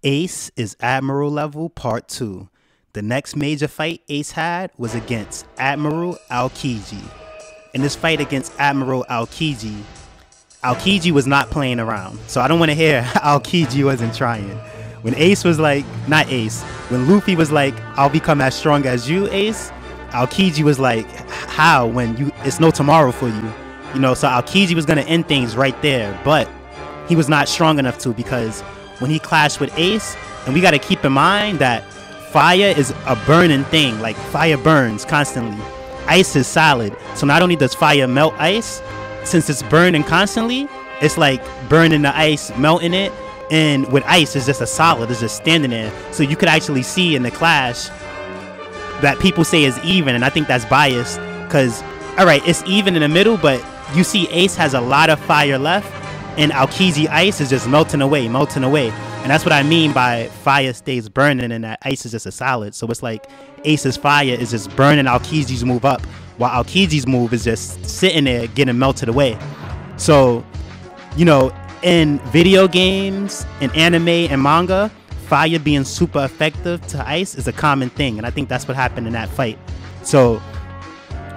Ace is Admiral Level Part 2. The next major fight Ace had was against Admiral Aokiji. In this fight against Admiral Aokiji, Aokiji was not playing around. So I don't want to hear Aokiji wasn't trying. When Ace was like, not Ace, when Luffy was like, I'll become as strong as you, Ace, Aokiji was like, how, when it's no tomorrow for you? You know, so Aokiji was going to end things right there, but he was not strong enough to, because when he clashed with Ace, and we got to keep in mind that fire is a burning thing, like fire burns constantly. Ice is solid, so not only does fire melt ice, since it's burning constantly, it's like burning the ice, melting it, and with ice, it's just a solid, it's just standing there. So you could actually see in the clash that people say is even, and I think that's biased, because, alright, it's even in the middle, but you see Ace has a lot of fire left, and Aokiji ice is just melting away, and that's what I mean by fire stays burning and that ice is just a solid. So it's like Ace's fire is just burning Aokiji's move up, while Aokiji's move is just sitting there getting melted away. So, you know, in video games, in anime and manga, fire being super effective to ice is a common thing, and I think that's what happened in that fight. So,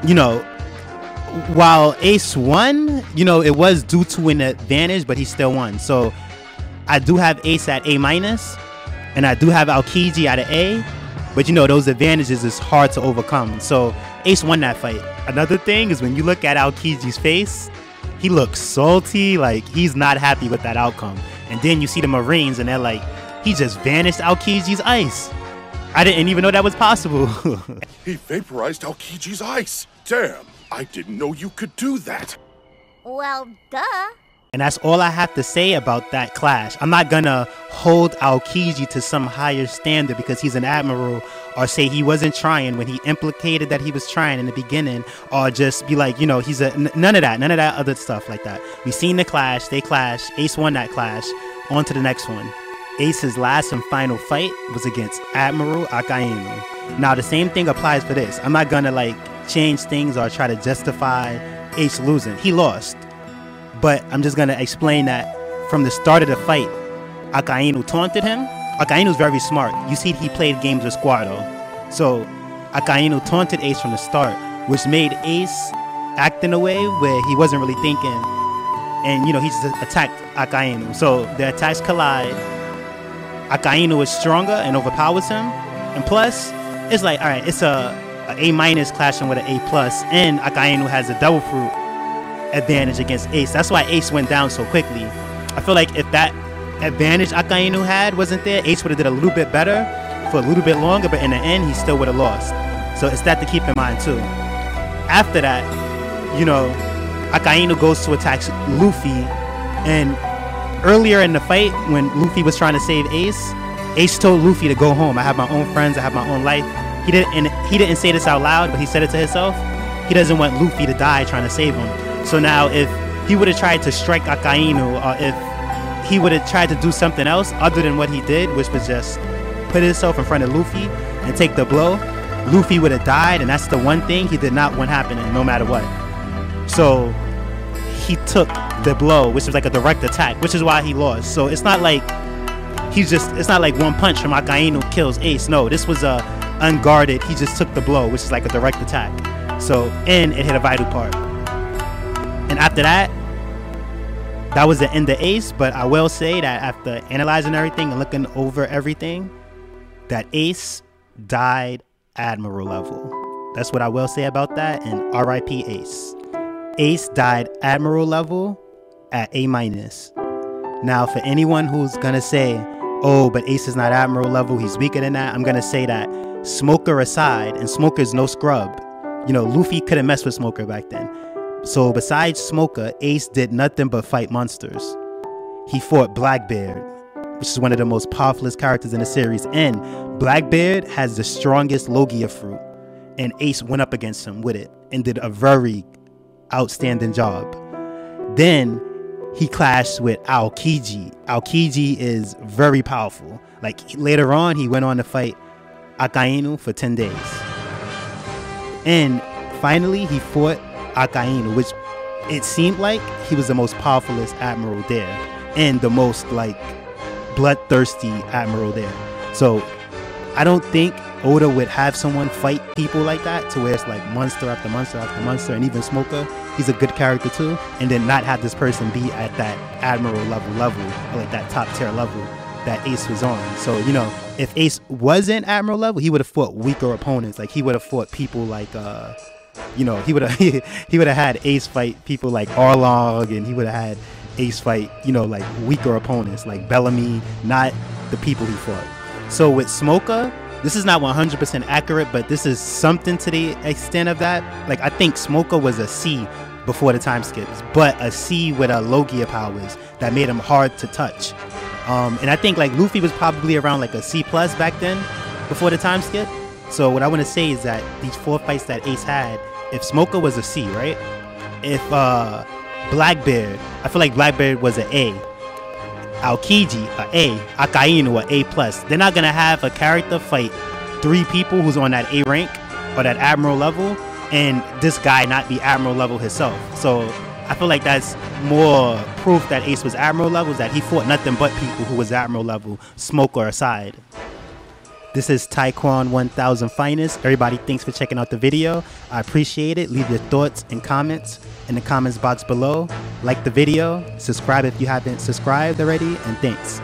you know, while Ace won, you know, it was due to an advantage, but he still won. So I do have Ace at A-, and I do have Aokiji at an A, but you know, those advantages is hard to overcome. So Ace won that fight. Another thing is when you look at Aokiji's face, he looks salty, like he's not happy with that outcome. And then you see the Marines and they're like, he just vanished Aokiji's ice. I didn't even know that was possible. He vaporized Aokiji's ice. Damn, I didn't know you could do that. Well, duh. And that's all I have to say about that clash. I'm not gonna hold Aokiji to some higher standard because he's an admiral, or say he wasn't trying when he implicated that he was trying in the beginning, or just be like, you know, he's a none of that other stuff like that. We seen the clash, they clashed, Ace won that clash. On to the next one. Ace's last and final fight was against Admiral Akainu. Now the same thing applies for this. I'm not gonna like change things or try to justify Ace losing. He lost. But I'm just gonna explain that from the start of the fight, Akainu taunted him. Akainu's very smart. You see, he played games with Squardo. So Akainu taunted Ace from the start, which made Ace act in a way where he wasn't really thinking. And you know, he just attacked Akainu. So the attacks collide. Akainu is stronger and overpowers him. And plus, it's like, alright, it's a A- clashing with an A+, and Akainu has a devil fruit advantage against Ace. That's why Ace went down so quickly. I feel like if that advantage Akainu had wasn't there, Ace would have did a little bit better for a little bit longer, but in the end he still would have lost. So it's that to keep in mind too. After that, you know, Akainu goes to attack Luffy, and earlier in the fight when Luffy was trying to save Ace, Ace told Luffy to go home. I have my own friends, I have my own life. He didn't say this out loud, but he said it to himself. He doesn't want Luffy to die trying to save him. So now if he would have tried to strike Akainu, or if he would have tried to do something else other than what he did, which was just put himself in front of Luffy and take the blow, Luffy would have died, and that's the one thing he did not want happening no matter what. So he took the blow, which was like a direct attack, which is why he lost. So it's not like it's not like one punch from Akainu kills Ace. No, this was a unguarded, he just took the blow, which is like a direct attack. So, and it hit a vital part. And after that, that was the end of Ace, but I will say that after analyzing everything and looking over everything, that Ace died Admiral level. That's what I will say about that, and RIP Ace. Ace died Admiral level at A-. Now, for anyone who's gonna say, oh, but Ace is not Admiral level, he's weaker than that, I'm gonna say that Smoker aside, and Smoker's no scrub, you know, Luffy couldn't mess with Smoker back then. So besides Smoker, Ace did nothing but fight monsters. He fought Blackbeard, which is one of the most powerful characters in the series, and Blackbeard has the strongest Logia fruit, and Ace went up against him with it and did a very outstanding job. Then he clashed with Aokiji. Aokiji is very powerful. Like later on, he went on to fight Akainu for 10 days. And finally, he fought Akainu, which it seemed like he was the most powerfulest admiral there, and the most like bloodthirsty admiral there. So I don't think Oda would have someone fight people like that to where it's like monster after monster after monster, and even Smoker, he's a good character too, and then not have this person be at that admiral level, or like that top tier level that Ace was on. So, you know, if Ace wasn't admiral level, he would have fought weaker opponents. Like he would have fought people like you know, he would have had Ace fight people like Arlong, and he would have had Ace fight, you know, like weaker opponents like Bellamy, not the people he fought. So with Smoker, this is not 100% accurate, but this is something to the extent of that. Like I think Smoker was a C before the time skips, but a C with a Logia powers that made him hard to touch. And I think like Luffy was probably around like a C+ back then before the time skip. So what I want to say is that these 4 fights that Ace had, if Smoker was a C, right? If Blackbeard, I feel like Blackbeard was an A. Aokiji, a Akainu, A+. They're not gonna have a character fight 3 people who's on that A rank or that admiral level, and this guy not be admiral level himself. So I feel like that's more proof that Ace was admiral level, is that he fought nothing but people who was admiral level, Smoker aside. This is Taekwon 1000 Finest. Everybody, thanks for checking out the video. I appreciate it. Leave your thoughts and comments in the comments box below. Like the video, subscribe if you haven't subscribed already, and thanks.